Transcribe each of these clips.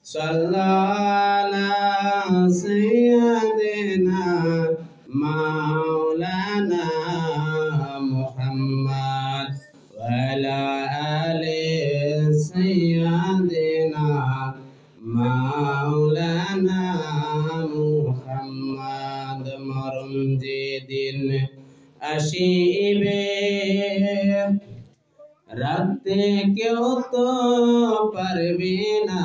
Sallallahu Sayyidina Maulana Muhammad wa ala ali Sayyidina Maulana Muhammad মরণ যেদিন আসিবে রাতে কেউ তো পারবে না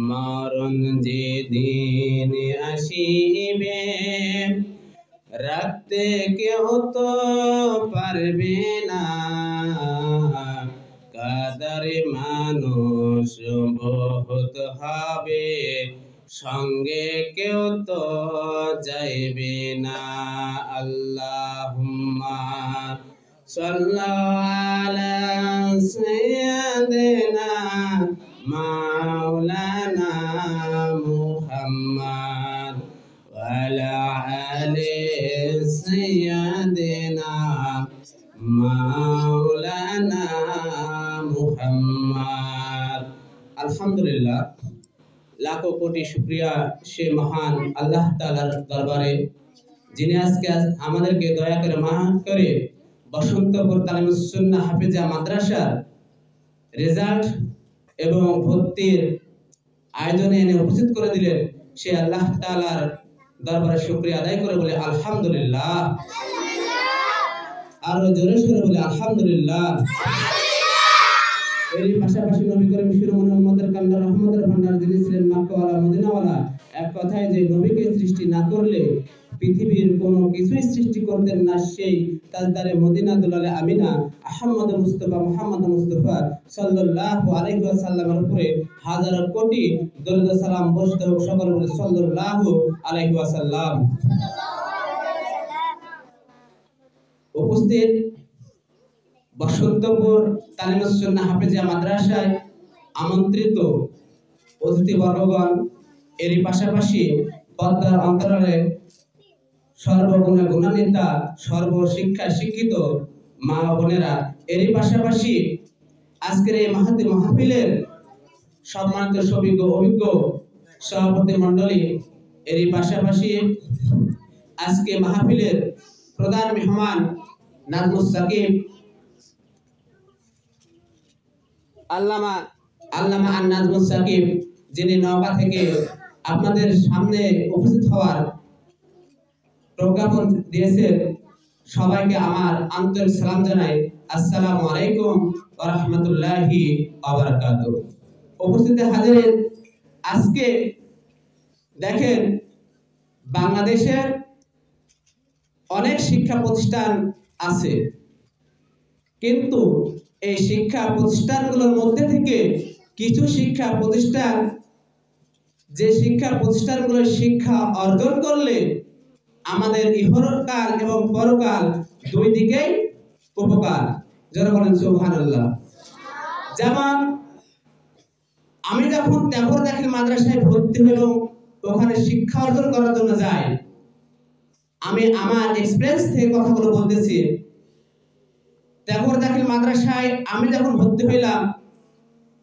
মরণ যেদিন আসিবে রাতে কেউ তো পারবে না কাদারে মানুষ বহুত হবে সঙ্গে কেউ তো যাইবে না আল্লাহুম্মা সাল্লাল্লাহু আলা সাইয়্যিদিনা মাওলানা মুহাম্মদ ওয়া আলা আলি সাইয়্যিদিনা মাওলানা মুহাম্মদ। আলহামদুলিল্লাহ, লাখো কোটি শুকরিয়া সে মহান আল্লাহ তাআলার দরবারে যিনি আজকে আমাদেরকে দয়া করে মাফ করে বসন্তপুর তালিমুস সুন্নাহ হাফেজা মাদ্রাসার রেজাল্ট এবং ভর্তির আয়োজনে এনে উপস্থিত করে দিলেন। সে আল্লাহ তাআলার দরবারে শুকরিয়া আদায় করে বলে আলহামদুলিল্লাহ। আরো জোরে সোরে বলে আলহামদুলিল্লাহ। এরই পাশাপাশি নবী করিম শিরোমণি উম্মতের কান্ডার রহমতের ভান্ডার যিনি ছিলেন মক্কাওয়ালা মদিনাওয়ালা, এক কথায় যে নবীকে সৃষ্টি না করলে পৃথিবীর কোনো কিছুই সৃষ্টি করতেন না, সেই তাজদারে মদিনা দুলালে আমিনা আহমদ মুস্তাফা মুহাম্মদ মুস্তাফা সাল্লাল্লাহু আলাইহি ওয়াসাল্লামের উপরে হাজার কোটি দরুদ সালাম বর্ষিত হোক। সকল বলে সাল্লাল্লাহু আলাইহি ওয়াসাল্লাম। উপস্থিত বসন্তপুর তালিমুস সুন্নাহ হাফেজা মাদ্রাসায় আমন্ত্রিত অতিথিবর্গগণ, এরই পাশাপাশি পদ্মার অন্তরালে সর্বগুণে গুণান্বিতা সর্বশিক্ষা শিক্ষিত মা বোনেরা, এরই পাশাপাশি আজকের এই মাহতি মাহফিলের সম্মানিত সবিজ্ঞ অভিজ্ঞ সভাপতি মণ্ডলী, এরই পাশাপাশি আজকে মাহফিলের প্রধান মেহমান নাজমুস সাকিব আল্লামা আন নাজমুস সাকিব, যিনি নওগাঁ থেকে আপনাদের সামনে উপস্থিত হওয়ার প্রজ্ঞাপন দিয়েছেন। সবাইকে আমার আন্তরিক সালাম জানাই। আসসালামু আলাইকুম ওয়া রাহমাতুল্লাহি ওয়া বারাকাতুহু। উপস্থিত হাজিরিন, আজকে দেখেন বাংলাদেশের অনেক শিক্ষা প্রতিষ্ঠান আছে, কিন্তু এই শিক্ষা প্রতিষ্ঠানগুলোর মধ্যে থেকে কিছু শিক্ষা প্রতিষ্ঠান, যে শিক্ষা প্রতিষ্ঠানগুলো শিক্ষা অর্জন করলে আমাদের ইহকাল এবং পরকাল দুই দিকেই উপকার। যারা বলেন সুবহানাল্লাহ। যেমন আমি যখন তেপর দাখিল মাদ্রাসায় ভর্তি হলাম, ওখানে শিক্ষা অর্জন করার জন্য যাই, আমি আমার এক্সপেরিয়েন্স থেকে কথাগুলো বলতেছি। তেপর দাখিল মাদ্রাসায় আমি যখন ভর্তি হইলাম,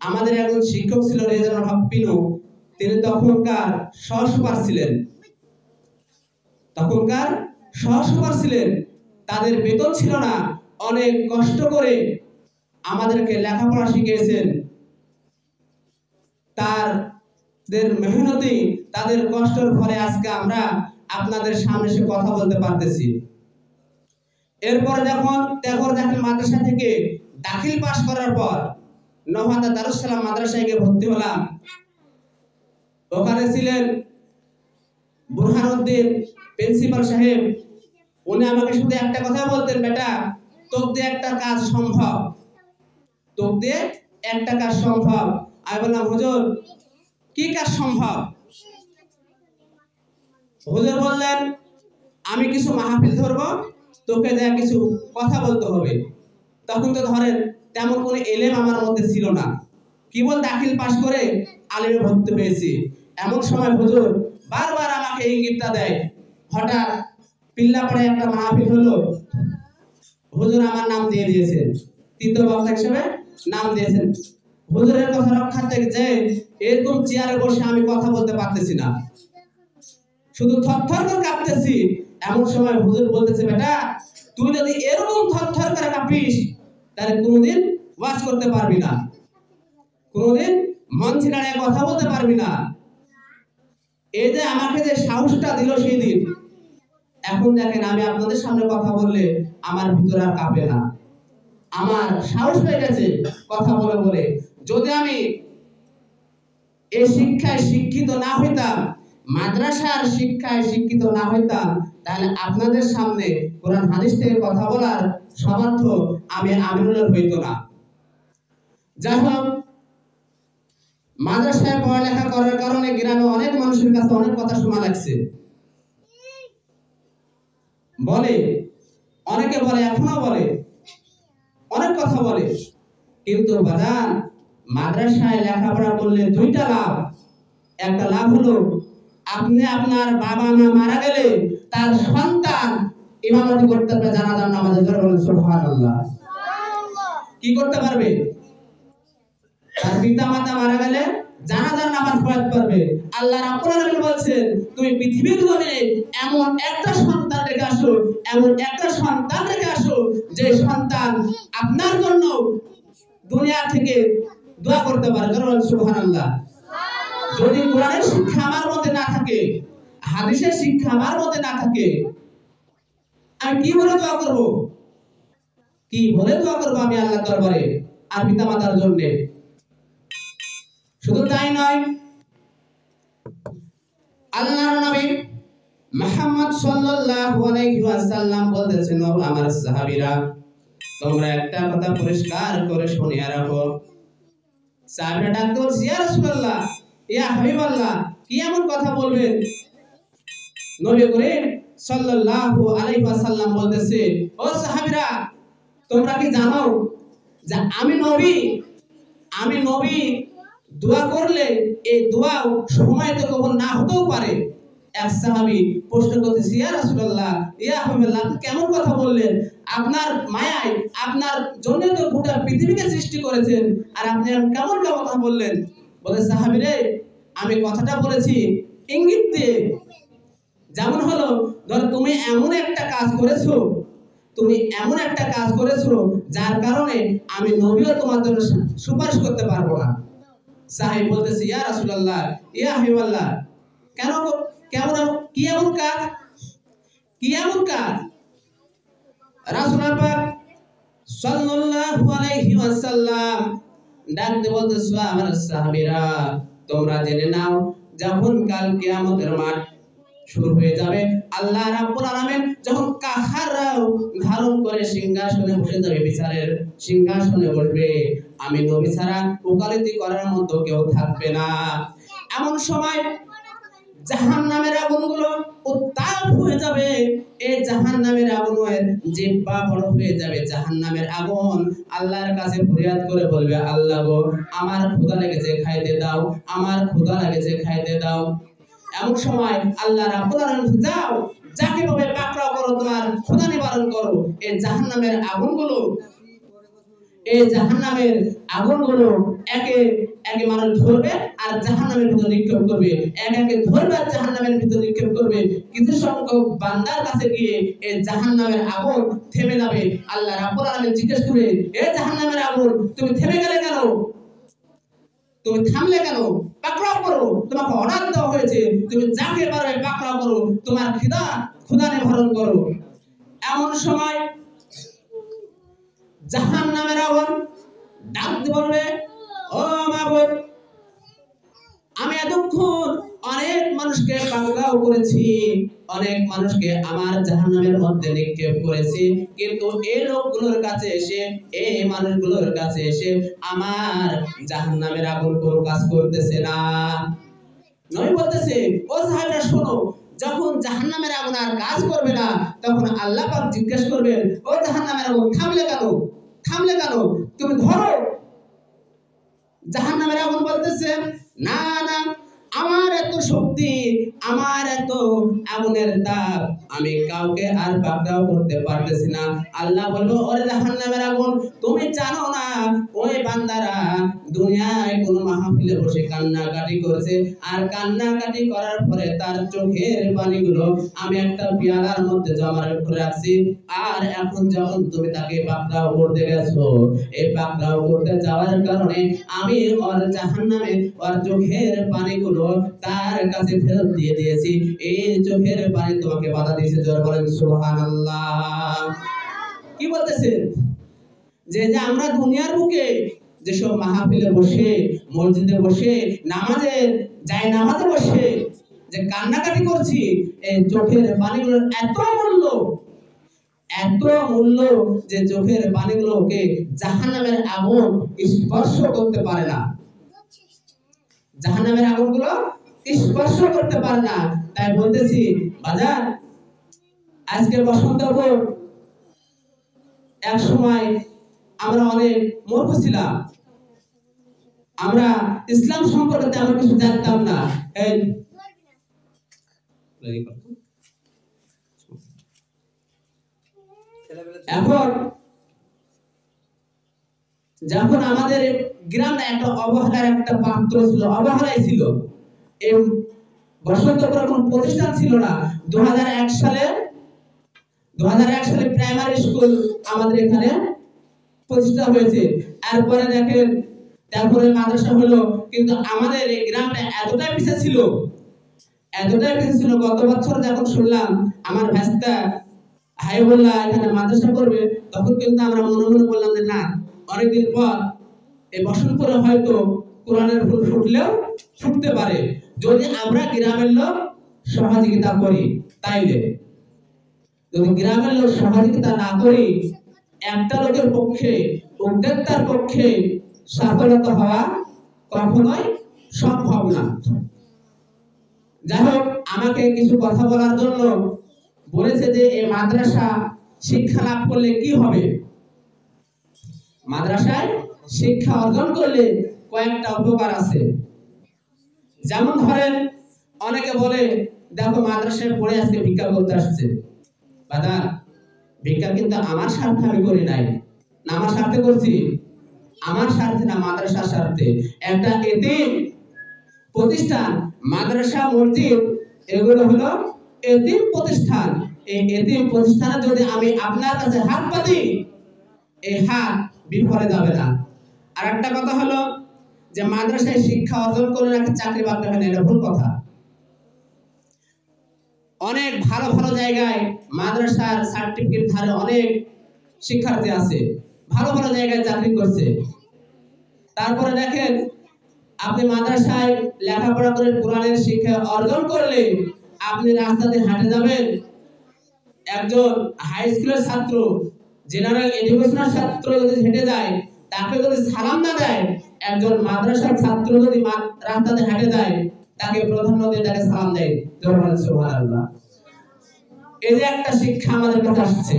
আমাদের একজন শিক্ষক ছিল রেজানুল হক পিনু, তিনি তখনকার সহসভাপতি ছিলেন। তাদের বেতন ছিল না, অনেক কষ্ট করে আমাদেরকে লেখাপড়া শিখিয়েছেন। তাদের মেহনতি, তাদের কষ্টের ফলে আজকে আমরা আপনাদের সামনে এসে কথা বলতে পারতেছি। এরপরে যখন তেপর দাখিল মাদ্রাসা থেকে দাখিল পাস করার পর নওহাটা দারুস সালাম মাদ্রাসায় গিয়ে ভর্তি হলাম। ওখানে ছিলেন বুরহানুদ্দিন প্রিন্সিপাল সাহেব। উনি আমাকে শুধু একটা কথা বলতেন, বেটা তোক দিয়ে একটা কাজ সম্ভব, তোক দিয়ে একটা কাজ সম্ভব। আমি বললাম, হুজুর কি কাজ সম্ভব? হুজুর বললেন, আমি কিছু মাহফিল ধরবো, তোকে যা কিছু কথা বলতে হবে। তখন তো ধরেন তেমন কোনো এলেম আমার মধ্যে ছিল না, কেবল দাখিল পাস করে আলিমে ভর্তি হয়েছি। এমন সময় হুজুর বারবার আমাকে ইঙ্গিতটা দেয়। হঠাৎ পিল্লাপাড়ায় একটা মাহফিল হলো, হুজুর আমার নাম দিয়ে দিয়েছেন, তৃতীয় বক্তা হিসেবে নাম দিয়েছেন। হুজুরের কথা রক্ষার্থে যে এরকম চেয়ারে বসে আমি কথা বলতে পারতেছি না, শুধু থরথর করে কাঁপতেছি। এমন সময় হুজুর বলতেছে, বেটা তুই যদি এরকম থরথর করে কাঁপিস তাহলে কোনোদিন ওয়াজ করতে পারবি না, কোনোদিন মঞ্চে দাঁড়িয়ে কথা বলতে পারবি না। এই যে আমাকে যে সাহসটা দিল সেই দিন, এখন দেখেন আমি আপনাদের সামনে কথা বললে আমার ভিতর আর কাঁপে না, আমার সাহস হয়ে গেছে কথা বলে বলে। যদি আমি এই শিক্ষায় শিক্ষিত না হইতাম, মাদ্রাসার শিক্ষায় শিক্ষিত না হইতাম, তাহলে আপনাদের সামনে কোরআন হাদিস থেকে কথা বলার সামর্থ্য আমি আমিনুলের হইতো না। যাই হোক, মাদ্রাসায় পড়ালেখা করার কারণে গ্রামে অনেক মানুষের কাছে অনেক কথা শোনা লাগছে। বলে অনেকে বলে, এখনো বলে, অনেক কথা বলে। কিন্তু বাজান, মাদ্রাসায় লেখাপড়া করলে দুইটা লাভ। একটা লাভ হলো আপনি আপনার বাবা মা মারা গেলে তার সন্তান ইমামতি করতে পারবে, জানাজার নামাজে। সুবহানাল্লাহ। কি করতে পারবে? তার পিতা মাতা মারা গেলে জানাজার নামাজ পড়াতে পারবে। আল্লাহ রাব্বুল আলামিন বলছেন, তুমি পৃথিবীর জমিনে এমন একটা সন্তান রেখে আসো, এমন একটা সন্তান রেখে আসো যে সন্তান আপনার জন্য দুনিয়া থেকে দোয়া করতে পারে। সুবহানাল্লাহ। যদি কোরআনের শিক্ষা আমার মধ্যে না থাকে, হাদিসের শিক্ষা আমার মধ্যে না থাকে, আমি কি বলে দোয়া করব? কি বলে দোয়া করব আমি আল্লাহর দরবারে আর পিতা মাতার জন্য? শুধু তাই নয়, আল্লাহর নবী মুহাম্মদ সাল্লাল্লাহু আলাইহি ওয়াসাল্লাম বলতেছেন, আমার সাহাবীরা তোমরা একটা কথা পরিষ্কার করে শুনিয়া রাখো। সাহাবীরা ডাকতে বলছে, ইয়া রাসূলুল্লাহ, ইয়া হাবিবাল্লাহ, কি এমন কথা বলবেন? নবী করিম সাল্লাল্লাহু আলাইহি ওয়াসাল্লাম বলতেছে, ও সাহাবীরা তোমরা কি জানো যে আমি নবী দোয়া করলে এই দোয়া সময় তো কবুল না হতেও পারে। এক সাহাবী প্রশ্ন করতেছে, ইয়া রাসূলুল্লাহ, ইয়া হাবিবাল্লাহ, আপনি কেমন কথা বললেন? আপনার মায়ায় আপনার জন্য তো গোটা পৃথিবীকে সৃষ্টি করেছেন, আর আপনি কেমন কথা বললেন? বলে, সাহাবীরে আমি কথাটা বলেছি ইঙ্গিত দিয়ে। যেমন হলো, ধর তুমি এমন একটা কাজ করেছো যার কারণে আমি নবীও তোমার জন্য সুপারিশ করতে পারবো না। সাহাবী বলতেছে, ইয়া রাসূলুল্লাহ, ইয়া হাবিবাল্লাহ, কি এমন কাজ? রাসূল পাক সাল্লাল্লাহু আলাইহি ওয়াসাল্লাম ডাকতে বলতেছে, আমার সাহাবীরা তোমরা জেনে নাও, যখন কাল কিয়ামতের মাঠ শুরু হয়ে যাবে, আল্লাহ রাব্বুল আলামিন যখন কাহারাও ধারণ করে সিংহাসনে বসে যাবে, বিচারের সিংহাসনে বসবে, আমি নবী ছাড়া ওকালতি করার মতো কেউ থাকবে না। এমন সময় জাহান্নামের আগুনগুলো উত্তাপ হয়ে যাবে। এই জাহান্নামের আগুনের জিহ্বা বড় হয়ে যাবে। জাহান্নামের আগুন আল্লাহর কাছে ফরিয়াদ করে বলবে, আল্লাহ গো, আমার ক্ষুধা লেগেছে, খাইতে দাও, আমার ক্ষুধা লেগেছে, খাইতে দাও। এমন সময় আল্লাহ রাব্বুল আলামিন, যাও, যাকে ভাবে পাকড়াও করো, তোমার ক্ষুধা নিবারণ করো। এই জাহান্নামের আগুনগুলো একে একে মানুষ ধরবে আর জাহান্নামের ভিতরে নিক্ষেপ করবে, একে ধরবে আর জাহান্নামের ভিতরে নিক্ষেপ করবে। কিছু সংখ্যক বান্দার কাছে গিয়ে এই জাহান্নামের আগুন থেমে যাবে। আল্লাহ রাব্বুল আলামিন জিজ্ঞেস করবে, এ জাহান্নামের আগুন, তুমি থেমে গেলে কেন? তুমি থামলে কেন? পাকড়াও করো, তোমাকে অর্ডার দেওয়া হয়েছে, তুমি যাকে পারবে পাকড়াও করো, তোমার ক্ষুধা নিবারণ করো। এমন সময় জাহান্নামের আগুন ডাকতে বলবে, ও মাবুদ, আমি এতক্ষণ অনেক মানুষকে পাকড়াও করেছি, অনেক মানুষকে আমার জাহান্নামের মধ্যে নিক্ষেপ করেছি, কিন্তু এই লোকগুলোর কাছে এসে, এই মানুষগুলোর কাছে এসে আমার জাহান্নামের আগুন কোনো কাজ করতেছে না। নবী বলতেছে, ও সাহাবীরা শোনো, যখন জাহান্নামের আগুন আর কাজ করবে না, তখন আল্লাহ পাক জিজ্ঞেস করবেন, ও জাহান্নামের আগুন, থামলে কেন? তুমি ধরো। জাহান্নামের আগুন বলতেছে, না, আমার এত শক্তি শক্তি, আমার এত আগুনের তাপ, আমি কাউকে আর পাকড়াও করতে পারতেছি না। আল্লাহ বলবো, ওরে জাহান্নামের আগুন, তুমি জানো না ওই বান্দারা দুনিয়ায় কোন মাহফিলে বসে কান্নাকাটি করেছে, আর কান্নাকাটি করার পরে তার চোখের পানিগুলো আমি একটা পেয়ালার মধ্যে জমা করে রাখছি, আর এখন যখন তুমি তাকে পাকড়াও করতে গেছো, এই পাকড়াও করতে যাওয়ার কারণে আমি ওর জাহান্নামে ওর চোখের পানিগুলো তার কাছে ফেরত দিয়ে দিয়েছি। এই চোখের পানি তোমাকে বাধা দিয়েছে। জোরে বলেন সুবহানাল্লাহ। কি বলতেছে? যে আমরা দুনিয়ার বুকে যেসব মাহফিলে বসে, মসজিদে বসে, নামাজে বসে যে কান্নাকাটি করছি, এই চোখের পানিগুলোর এত মূল্য যে চোখের পানিগুলোকে জাহান্নামের আগুন স্পর্শ করতে পারে না। জাহান্নামের আগুনগুলো স্পর্শ করতে পারে না। তাই বলতেছি বাজার, আজকে বসন্তপুর, এক সময় আমরা অনেক মূর্খ ছিলাম, আমরা ইসলাম সম্পর্কে তেমন কিছু জানতাম না। এখন যখন আমাদের গ্রামে একটা অবহেলার একটা পাত্র ছিল, অবহেলায় ছিল, এই বসন্তপুর কোনো প্রতিষ্ঠান ছিল না। 2001 সালে প্রাইমারি স্কুল আমাদের এখানে প্রতিষ্ঠা হয়েছে। এরপরে দেখেন, তারপরে মাদ্রাসা হলো, কিন্তু আমাদের এই গ্রামটা এতটাই পিছিয়ে ছিল, গত বছর যখন শুনলাম আমার ভাস্তা হাইবুল্লাহ এখানে মাদ্রাসা করবে, তখন কিন্তু আমরা মনে মনে বললাম যে না, অনেকদিন পর এই বসন্তপুরে হয়তো কোরআনের ফুল ফুটতে পারে, যদি আমরা গ্রামের লোক সহযোগিতা করি। তাইলে যদি গ্রামের লোক সহযোগিতা না করি, একটা লোকের পক্ষে, উদ্যোক্তার পক্ষে সফলতা হওয়া কখনোই সম্ভব না। যাই হোক, আমাকে কিছু কথা বলার জন্য বলেছে যে এই মাদ্রাসা শিক্ষা লাভ করলে কি হবে। মাদ্রাসায় শিক্ষা অর্জন করলে কয়েকটা উপকার আছে। যেমন ধরেন, অনেকে বলে দেখো মাদ্রাসায় পড়ে আজকে ভিক্ষা করতে আসছে। বাবা, ভিক্ষা কিন্তু আমার স্বার্থে আমি করি নাই, না আমার স্বার্থে করছি, আমার স্বার্থে না, মাদ্রাসার স্বার্থে। একটা এতিম প্রতিষ্ঠান, মাদ্রাসা, মসজিদ, এগুলো হলো এতিম প্রতিষ্ঠান। এই এতিম প্রতিষ্ঠানে যদি আমি আপনার কাছে হাত পাতি, এই হাত বিফলে যাবে না। আর একটা কথা হলো যে মাদ্রাসায় শিক্ষা অর্জন করে নাকি চাকরি বাকরি হয় না, এটা ভুল কথা। অনেক ভালো ভালো জায়গায় মাদ্রাসার সার্টিফিকেট ধারে অনেক শিক্ষার্থী আছে, ভালো ভালো জায়গায় চাকরি করছে। তারপরে দেখেন, আপনি মাদ্রাসায় লেখাপড়া করে কোরআনের শিক্ষা অর্জন করলে আপনি রাস্তাতে হাঁটে যাবেন, একজন হাই স্কুলের ছাত্র, জেনারেল এডুকেশনের ছাত্র যদি হেঁটে যায়, তাকে যদি সালাম না দেয়, একজন মাদ্রাসার ছাত্র যদি রাস্তাতে হেঁটে যায়, তাকে প্রাধান্য দিয়ে তাকে সালাম দেয়। সুবহানাল্লাহ। এই যে একটা শিক্ষা আমাদের কাছে আসছে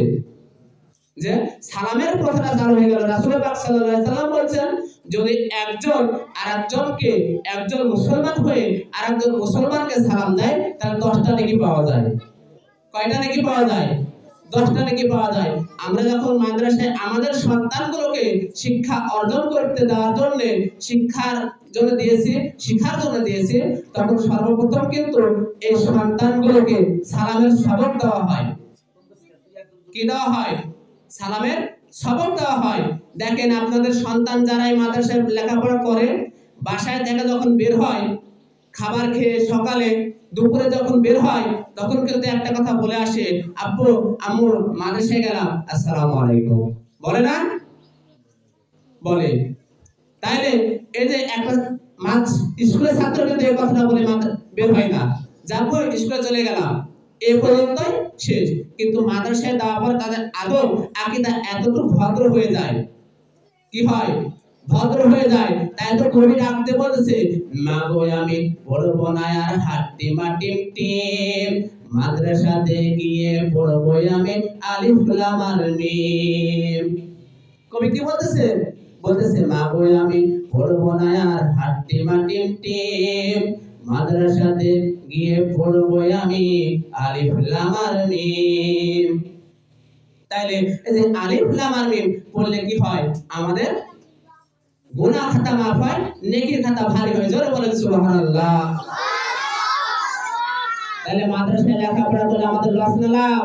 যে সালামের প্রথাটা চালু হয়ে গেল। রাসূল পাক সাল্লাল্লাহু আলাইহি সাল্লাম বলেছেন, যদি একজন আরেকজনকে, একজন মুসলমান হয়ে আরেকজন মুসলমানকে সালাম দেয়, তাহলে 10টা নেকি পাওয়া যায়। কয়টা নেকি পাওয়া যায়? 10টা নেকি পাওয়া যায়। আমরা যখন মাদ্রাসায় আমাদের সন্তানগুলোকে শিক্ষা অর্জন করতে দেওয়ার জন্য, শিক্ষার জন্য দিয়েছি, তখন সর্বপ্রথম কিন্তু এই সন্তানগুলোকে সালামের সবক দেওয়া হয়। কি দেওয়া হয়? সালামের সবক দেওয়া হয়। দেখেন, আপনাদের সন্তান যারাই মাদ্রাসায় লেখাপড়া করে, বাসায় থেকে যখন বের হয়, খাবার খেয়ে সকালে দুপুরে যখন বের হয়, তখন কিন্তু একটা কথা বলে আসে, আব্বু আম্মু মাদ্রাসায় গেলাম, আসসালামু আলাইকুম, বলে না? বলে। তাইলে এই যে একটা স্কুলের ছাত্র কিন্তু এই কথাটা বলে বের হয় না, যাবো স্কুলে চলে গেলাম, এই পর্যন্তই শেষ। কিন্তু মাদ্রাসায় দেওয়ার পর তাদের আদব আকীদা এতটুকু ভদ্র হয়ে যায়। কি হয়? ভদ্র হয়ে যায়। তাই তো কবি রাখতে বলেছে, মাগো আমি পড়বো না আর হাট্টি মাটিম টিম, মাদ্রাসাতে গিয়ে পড়বো আমি আলিফ লাম আর মিম। কবি কি বলতেছে? বলতেছে, মাগো আমি পড়বো না আর হাট্টি মাটিম টিম, মাদ্রাসাতে গিয়ে পড়বো আমি আলিফ লাম আর মিম। তাইলে এই যে আলিফ লাম আর মিম পড়লে কি হয়? আমাদের গুনাহ খাতা মাফ হয়, নেকির খাতা ভারী হয়। জোরে বলেন সুবহানাল্লাহ। তাহলে মাদ্রাসায় লেখাপড়া করলে আমাদের লস না লাভ?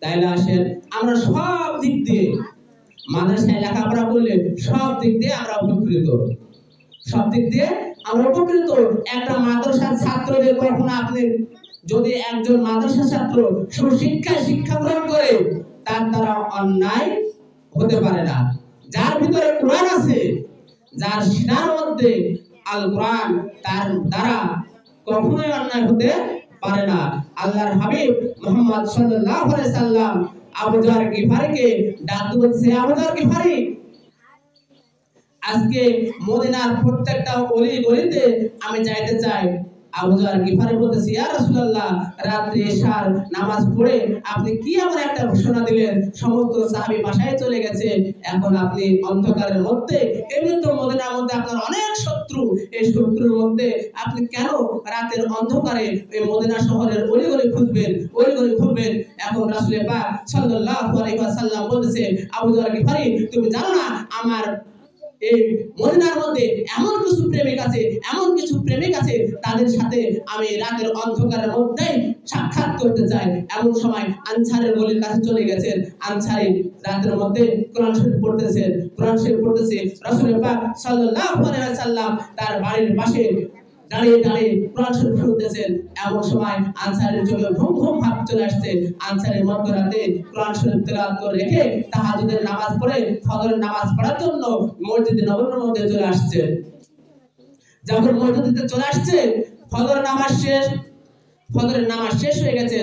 তাইলে আসেন আমরা সব দিক দিয়ে মাদ্রাসায় লেখাপড়া করলে সব দিক দিয়ে আমরা উপকৃত, সব দিক দিয়ে আমরা উপকৃত। একটা মাদ্রাসার ছাত্রদের কখনো আপনি যদি একজন মাদ্রাসা ছাত্র সুশিক্ষায় শিক্ষা গ্রহণ করে তার দ্বারা অন্যায় হতে পারে না। যার ভিতরে কোরআন আছে, যার সিনার মধ্যে আল কোরআন, তার দ্বারা কখনোই অন্যায় হতে পারে না। আল্লাহর হাবিব মুহাম্মদ সাল্লাল্লাহু আলাইহি সাল্লাম আবু যর গিফারিকে ডাক বলছে, আবু যর গিফারি, আজকে মদিনার প্রত্যেকটা অলি গলিতে আমি যাইতে চাই। আবু যর গিফারি বলতেছে, ইয়া রাসূলুল্লাহ, রাত্রে ইশার নামাজ পড়ে আপনি কি আমার একটা ঘোষণা দিলেন, সমস্ত সাহাবী বাসায় চলে গেছে, এখন আপনি অন্ধকারের মধ্যে, এমনি তো মদিনার মধ্যে আপনার অনেক শত্রু, এই শত্রুর মধ্যে আপনি কেন রাতের অন্ধকারে এই মদিনা শহরের অলিগলি খুঁজবেন, অলিগলি ঘুরবেন? এখন রাসূল পাক সাল্লাল্লাহু আলাইহি ওয়াসাল্লাম বলতেছে, আবু যর গিফারি, তুমি জানো না আমার এই মদিনার মধ্যে এমন কিছু প্রেমিক আছে, এমন কিছু প্রেমিক আছে, তাদের সাথে আমি রাতের অন্ধকারের মধ্যেই সাক্ষাৎ করতে চাই। এমন সময় আনসারের গলির কাছে চলে গেছেন। আনসারী রাতের মধ্যে কোরআন শরীফ পড়তেছেন, কোরআন শরীফ পড়তেছে। রাসূল পাক সাল্লাল্লাহু আলাইহি ওয়াসাল্লাম তার বাড়ির পাশে দাঁড়িয়ে দাঁড়িয়ে কোরআন শরীফ শুনতেছেন। এমন সময় আনসারের চোখে ঘুম ঘুম ভাব চলে আসছে। আনসারের মধ্যরাতে কোরআন শরীফ তেলাওয়াত করে রেখে তাহাজ্জুদের নামাজ পড়ে ফজরের নামাজ পড়ার জন্য মসজিদে নববীর মধ্যে চলে আসছে। যখন মসজিদে চলে আসছে, ফজরের নামাজ শেষ হয়ে গেছে।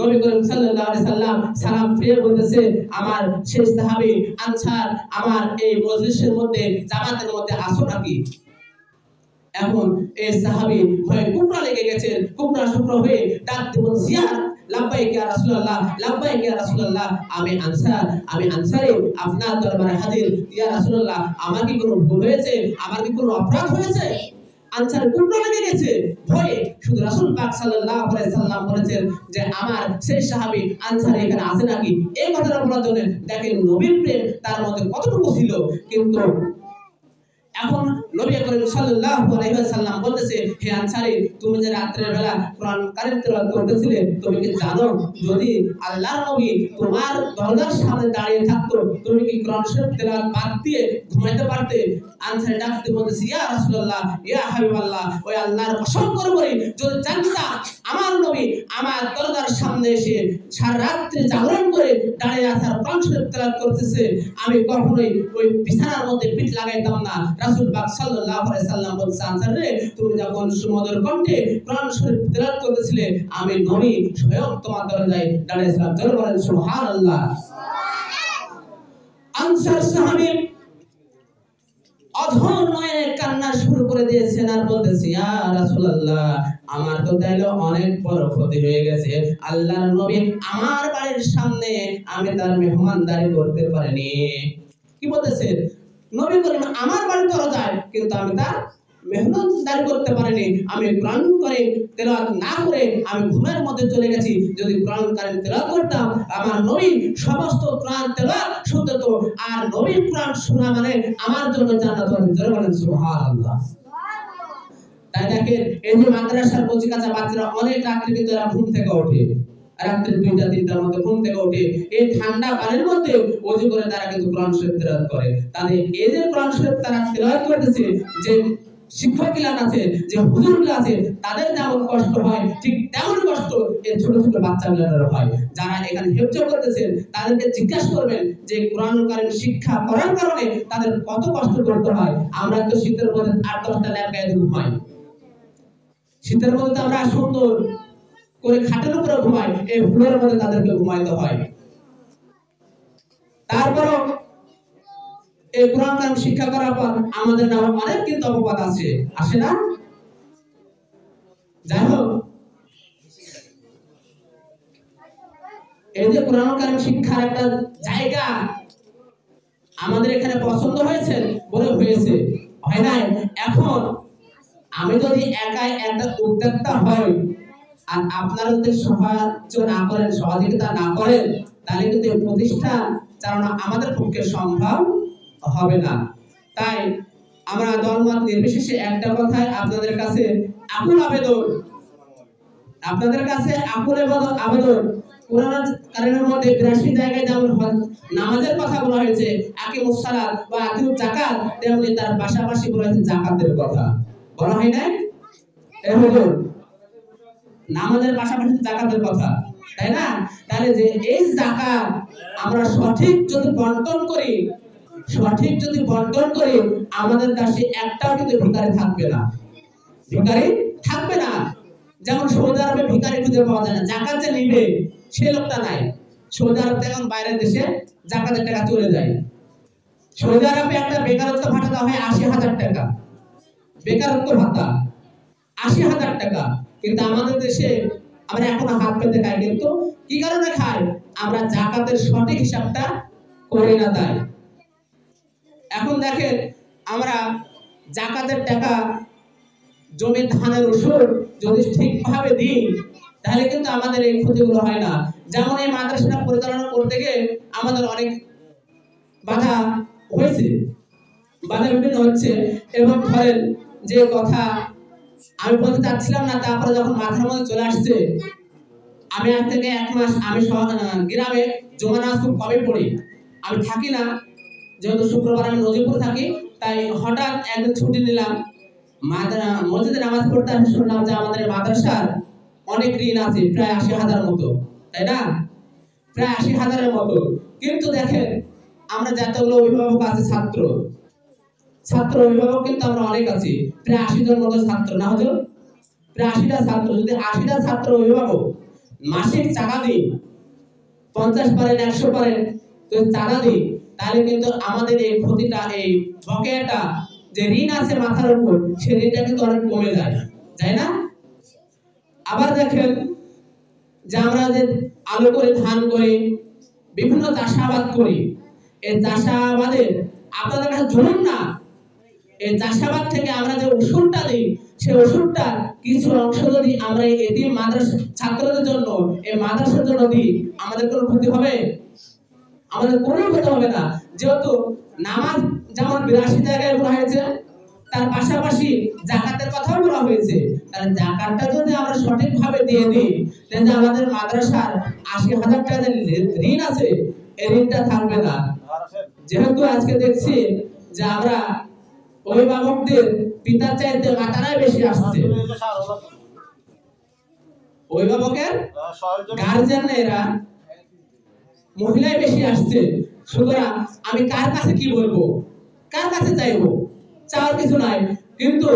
নবী করিম সাল্লাল্লাহু আলাইহি সাল্লাম সালাম ফিরিয়ে বলতেছে, আমার শেষ সাহাবী আনসার আমার এই মজলিসের মধ্যে, জামাতের মধ্যে আসো নাকি? এখন এই সাহাবী ভয়ে কুকড়া লেগে গেছেন, কুকড়া শুকড়া হয়ে ডাক দিয়ে বলছে, ইয়া লাব্বাইক ইয়া রাসূলুল্লাহ, লাব্বাইক ইয়া রাসূলুল্লাহ, আমি আনসারী আপনার দরবারে হাজির। ইয়া রাসূলুল্লাহ, আমার কি কোনো ভুল হয়েছে? আমার কি কোনো অপরাধ হয়েছে? আনসার কুকড়া লেগে গেছে ভয়ে। শুধু রাসূল পাক সাল্লাল্লাহু আলাইহি সাল্লাম বলেছেন যে আমার সেই সাহাবী আনসারী এখানে আছে নাকি? এই কথাটা বলার জন্য দেখেন নবীর প্রেম তার মধ্যে কতটুকু ছিল। কিন্তু এখন নবী করিম সাল্লাল্লাহু আলাইহি ওয়াসাল্লাম বলতেছে, হে আনসারী, তুমি যে রাতের বেলা কোরআন কারীম তেলাওয়াত করতেছিলে, তুমি কি জানো যদি আল্লাহর নবী তোমার দরজার সামনে দাঁড়িয়ে থাকতো, তুমি কি কোরআন শরীফ তেলাওয়াত বাদ দিয়ে ঘুমাইতে পারতে? আনসারী ডাকতে বলতেছে, ইয়া রাসূলুল্লাহ, ইয়া হাবিবাল্লাহ, ওই আল্লাহর কসম করে বলি, যদি জানতাম আমার নবী আমার দরজার সামনে এসে সারা রাত্রি জাগরণ করে দাঁড়িয়ে আসার কোরআন শরীফ তেলাওয়াত করতেছে, আমি কখনোই ওই বিছানার মধ্যে পিঠ লাগাইতাম না। রাসূল পাক সাল্লাল্লাহু আলাইহি সাল্লাম বলছেন, আনসার রে, তুমি যখন সুমধুর কণ্ঠে কোরআন শরীফ তেলাওয়াত করতেছিলে, আমি নবী স্বয়ং তোমার দরজায় দাঁড়িয়েছিলাম। জোরে বলেন সুবহানাল্লাহ। আনসার সাহাবী অধর নয়ে কান্না শুরু করে দিয়েছেন আর বলতেছে, ইয়া রাসূলুল্লাহ, আমার তো তাইলে অনেক বড় ক্ষতি হয়ে গেছে। আল্লাহর নবী আমার বাড়ির সামনে আমি তার মেহমানদারি করতে পারিনি। কি বলতেছে? নবী করিম আমার বাড়ির দরজায়, কিন্তু আমি তার মেহমানদারি করতে পারিনি। আমি কোরআন কারীম তেলাওয়াত না করে আমি ঘুমের মধ্যে চলে গেছি। যদি কোরআন কারীম তেলাওয়াত করতাম, আমার নবী সমস্ত কোরআন তেলাওয়াত শুনতে তো, আর নবী কোরআন শোনা মানে আমার জন্য জান্নাত। জোরে বলেন সুবহানাল্লাহ। তাই দেখেন, এই যে মাদ্রাসার কচি কাঁচা বাচ্চারা অনেক রাত্রে কিন্তু এরা ঘুম থেকে ওঠে, রাত্রে 2টা 3টার মধ্যে ঘুম থেকে ওঠে, এই ঠান্ডা পানির মধ্যে ওযু করে তারা কিন্তু কোরআন শরীফ তেলাওয়াত করে। তাদের এই যে কোরআন শরীফ তারা তেলাওয়াত করতেছে, যে শিক্ষকগণ আছে, যে হুজুরগুলো আছে, তাদের যেমন কষ্ট হয় ঠিক তেমন কষ্ট এই ছোট ছোট বাচ্চাগুলোর হয়। যারা এখানে হেফজ করতেছেন তাদেরকে জিজ্ঞাসা করবেন যে কোরআন কারীম শিক্ষা করার কারণে তাদের কত কষ্ট করতে হয়। আমরা তো শীতের মধ্যে 8-10টা ল্যাপ গায়ে ঘুমাই, শীতের মধ্যে আমরা সুন্দর করে খাটের উপরে ঘুমাই, এই ফুলের মধ্যে তাদেরকে ঘুমাইতে হয়। তারপরও এই কোরআন কারীম শিক্ষা করার পর আমাদের নামে অনেক কিন্তু অপবাদ আছে, আসে না? যাই হোক, এই যে কোরআন কারীম শিক্ষার একটা জায়গা, আমাদের এখানে পছন্দ হয়েছে বলে হয়েছে, হয় নাই। এখন আমি যদি একাই একটা উদ্যোক্তা হই আর আপনারা যদি সাহায্য না করেন, সহযোগিতা না করেন, তাহলে কিন্তু প্রতিষ্ঠান চালানো আমাদের পক্ষে সম্ভব হবে না। তাই আমরা দলমত নির্বিশেষে একটা কথাই আপনাদের কাছে আকুল আবেদন, আপনাদের কাছে আকুল আবেদন, কোরআন কারিমের মধ্যে 82 জায়গায় যেমন নামাজের কথা বলা হয়েছে আকিমুস সালাত বা আতিউজ যাকাত, তেমনি তার পাশাপাশি বলা হয়েছে যাকাতের কথা বলা হয় না? এই হলো নামাজের পাশাপাশি যাকাতের কথা, তাই না? তাহলে যে এই যাকাত আমরা সঠিক যদি বন্টন করি, আমাদের কাছে একটাও কিন্তু ভিখারি থাকবে না, ভিখারি থাকবে না। যেমন সৌদি আরবে ভিখারি খুঁজে পাওয়া যায় না, যাকাত যে নিবে সে লোকটা নাই। সৌদি আরব এখন বাইরের দেশে যাকাতের টাকা চলে যায়। সৌদি আরবে একটা বেকারত্ব ভাতা দেওয়া হয় 80,000 টাকা, বেকারত্ব ভাতা 80,000 টাকা। কিন্তু আমাদের দেশে আমরা এখনো হাত পেতে খাই। কিন্তু কি কারণে খাই? আমরা যাকাতের সঠিক হিসাবটা করি না। তাই এখন দেখেন, আমরা যাকাতের টাকা, জমির ধানের ওষুধ যদি ঠিকভাবে দিই, তাহলে কিন্তু আমাদের এই ক্ষতিগুলো হয় না। যেমন এই মাদ্রাসাটা পরিচালনা করতে গিয়ে আমাদের অনেক বাধা হয়েছে, বাধা বিভিন্ন হচ্ছে। এবং ধরেন যে কথা আমি বলতে চাচ্ছিলাম না, তারপরে যখন মাথার মধ্যে চলে আসছে, আমি আজ থেকে 1 মাস আমি গ্রামে জুমা নামাজ খুব কমই পড়ি, আমি থাকি না, যেহেতু শুক্রবার আমি নজিপুর থাকি। তাই হঠাৎ একদিন ছুটি নিলাম, মসজিদে নামাজ পড়তে আসে, শুনলাম যে আমাদের মাদ্রাসার অনেক ঋণ আছে, প্রায় 80,000 মতো, তাই না? প্রায় 80,000-এর মতো। কিন্তু দেখেন, আমরা যতগুলো অভিভাবক আছে, ছাত্র অভিভাবক কিন্তু আমরা অনেক আছি, প্রায় 80 জন মতো ছাত্র, না হতো প্রায় 80টা ছাত্র। যদি 80টা ছাত্র অভিভাবক মাসিক চাঁদা দিই, 50 পারেন 100 পারেন চাঁদা দিই, তাহলে কিন্তু আমাদের এই ক্ষতিটা, এই বকেয়াটা যে ঋণ আছে মাথার উপর, সেই ঋণটা কিন্তু অনেক কমে যায়, তাই না? আবার দেখেন যে আমরা যে আলু করে, ধান করে, বিভিন্ন চাষাবাদ করি, এই চাষাবাদের আপনাদের কাছে জুলুম না, এই চাষাবাদ থেকে আমরা যে ওষুধটা দিই, সেই ওষুধটা কিছু অংশ যদি আমরা এই এতিম মাদ্রাসা ছাত্রদের জন্য, এই মাদ্রাসার জন্য দিই, আমাদের কোনো ক্ষতি হবে? আমাদের কোনো ক্ষতি হবে না। যেহেতু নামাজ যেমন 82 জায়গায় বলা হয়েছে, তার পাশাপাশি যাকাতের কথাও বলা হয়েছে। তাহলে যাকাতটা যদি আমরা সঠিকভাবে দিয়ে দিই, তাহলে আমাদের মাদ্রাসার 80,000 টাকা যে ঋণ আছে, এই ঋণটা থাকবে না। যেহেতু আজকে দেখছি যে আমরা অভিভাবকদের পিতার চাইতে মাতারাই বেশি আসছে, অভিভাবকের গার্জিয়ানরা মহিলাই বেশি আসছে। সুতরাং আমি কার কাছে কি বলবো, কার কাছে চাইবো? চাওয়ার কিছু নাই। কিন্তু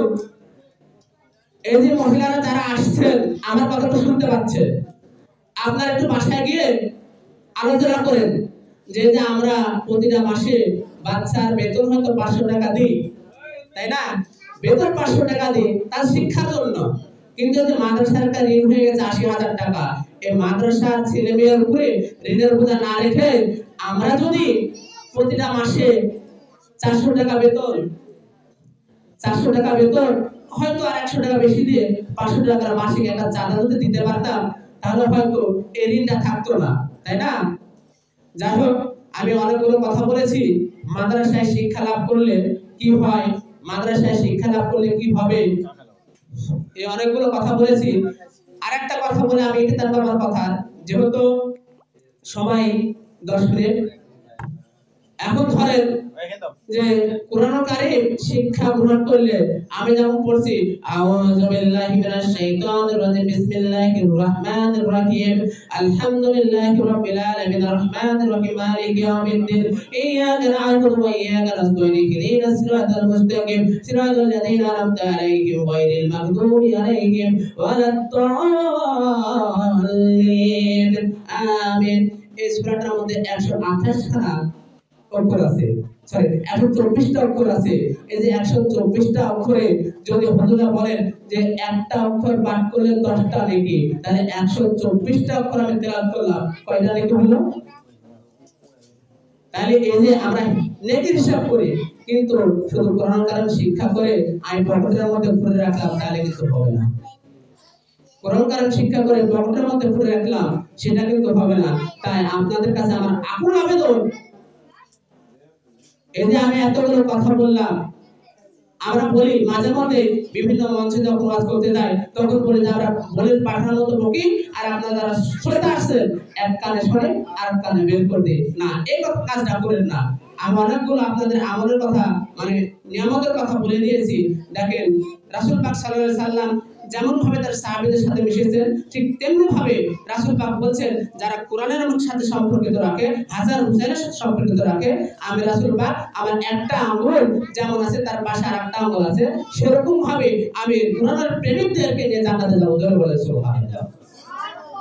এই যে মহিলারা যারা আসছেন, আমার কথাটা শুনতে পাচ্ছেন, আপনারা একটু বাসায় গিয়ে আলোচনা করেন যে আমরা প্রতিটা মাসে বাচ্চার বেতন হয়তো 500 টাকা দিই, তাই না? বেতন 500 টাকা দিই তার শিক্ষার জন্য। কিন্তু যে মাদ্রাসার একটা ঋণ হয়ে গেছে 80,000 টাকা, এই মাদ্রাসার ছেলে মেয়ের উপরে ঋণের বোঝা না রেখে আমরা যদি প্রতিটা মাসে 400 টাকা বেতন, 400 টাকা বেতন হয়তো আর 100 টাকা বেশি দিয়ে 500 টাকার মাসিক একটা চাঁদা যদি দিতে পারতাম, তাহলে হয়তো এই ঋণটা থাকতো না, তাই না? যাই হোক, আমি অনেকগুলো কথা বলেছি। মাদ্রাসায় শিক্ষা লাভ করলে কি হয়, মাদ্রাসায় শিক্ষা লাভ করলে কি হবে, এই অনেকগুলো কথা বলেছি। আরেকটা কথা বলে আমি এটা তার আমার কথা, যেহেতু সময় 10 মিনিট। এখন ধরেন যে কোরআন কারীম শিক্ষা গ্রহণ করলে আমি যেমন পড়ছি, আউযু বিল্লাহি মিনাশ শাইতানির রাজিম, বিসমিল্লাহির রহমানির রহিম, আলহামদুলিল্লাহি রাব্বিল আলামিন, আর রহমানির রহিম, মালিকি ইয়াউমিদ্দিন, ইয়্যাকা না'বুদু ওয়া ইয়্যাকা নাস্তাঈন, ইহদিনাস সিরাতাল মুস্তাকিম, সিরাতাল লাযীনা আন'আমতা আলাইহিম গায়রিল মাগদুবি আলাইহিম ওয়ালাদ দাল্লিন। আমিন। এই সূরাটার মধ্যে 128 খানা অক্ষর আছে, সরি 124টা অক্ষর আছে। এই যে 124টা অক্ষরে যদি হুজুরা বলেন যে একটা অক্ষর পাঠ করলে 10টা নেকি, তাহলে 124টা অক্ষর আমি তেলাওয়াত করলাম, কয়টা নেকি হলো? তাহলে এই যে আমরা নেকির হিসাব করি, কিন্তু শুধু কোরআন কারীম শিক্ষা করে আমি পকেটের মধ্যে ভরে রাখলাম তাহলে কিন্তু হবে না। কোরআন কারীম শিক্ষা করে পকেটের মধ্যে ভরে রাখলাম সেটা কিন্তু হবে না। তাই আপনাদের কাছে আমার আকুল আবেদন, এই যে আমি এতগুলো কথা বললাম, আমরা বলি মাঝে মধ্যে বিভিন্ন মঞ্চে যখন ওয়াজ করতে যাই তখন বলি যে আমরা বলের পাঠানোর মতো বকি, আর আপনারা যারা শুনতে আসছেন এক কানে শুনে আর এক কানে বের করে দিই না, এই কাজটা করেন না। আমি অনেকগুলো আপনাদের আমলের কথা মানে নিয়ামতের কথা বলে দিয়েছি। দেখেন রাসূল পাক সাল্লাল্লাহু আলাইহি সাল্লাম যেমন ভাবে তার সাহাবীদের সাথে মিশেছেন, ঠিক তেমনি ভাবে রাসূল পাক বলছেন যারা কোরআনের সাথে সম্পর্কিত রাখে, হাসান হুসাইনের সাথে সম্পর্কিত রাখে, আমি রাসূল পাক আমার একটা আঙ্গুল যেমন আছে তার পাশে আরেকটা আঙ্গুল আছে, সেরকম ভাবে আমি কোরআনের প্রেমিকদেরকে নিয়ে জান্নাতে যাব। জোরে বলে সুবহানাল্লাহ।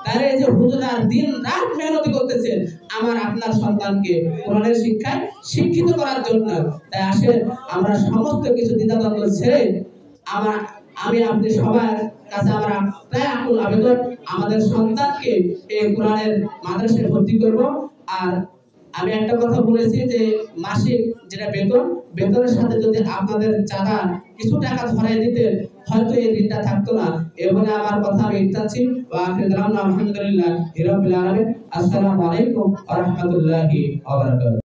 তাহলে এই যে হুজুররা দিন রাত মেহনতি করতেছেন আমার আপনার সন্তানকে কোরআনের শিক্ষায় শিক্ষিত করার জন্য। তাই আসেন আমরা সমস্ত কিছু দ্বিধাদ্বন্দ্ব ছেড়ে আমি আপনি সবার কাছে আমার একটাই আকুল আবেদন, আমাদের সন্তানকে এই কোরআনের মাদ্রাসায় ভর্তি করব। আর আমি একটা কথা বলেছি যে মাসিক যেটা বেতনের সাথে যদি আপনাদের চাঁদা কিছু টাকা ধরাই দিতেন হয়তো এই ঋণটা থাকতো না। এ বলে আমার কথা আমি ইত্যাদি আলহামদুলিল্লাহ রাব্বিল আলামিন। আসসালামু আলাইকুম ওয়া রাহমাতুল্লাহি ওয়া বারাকাতুহু।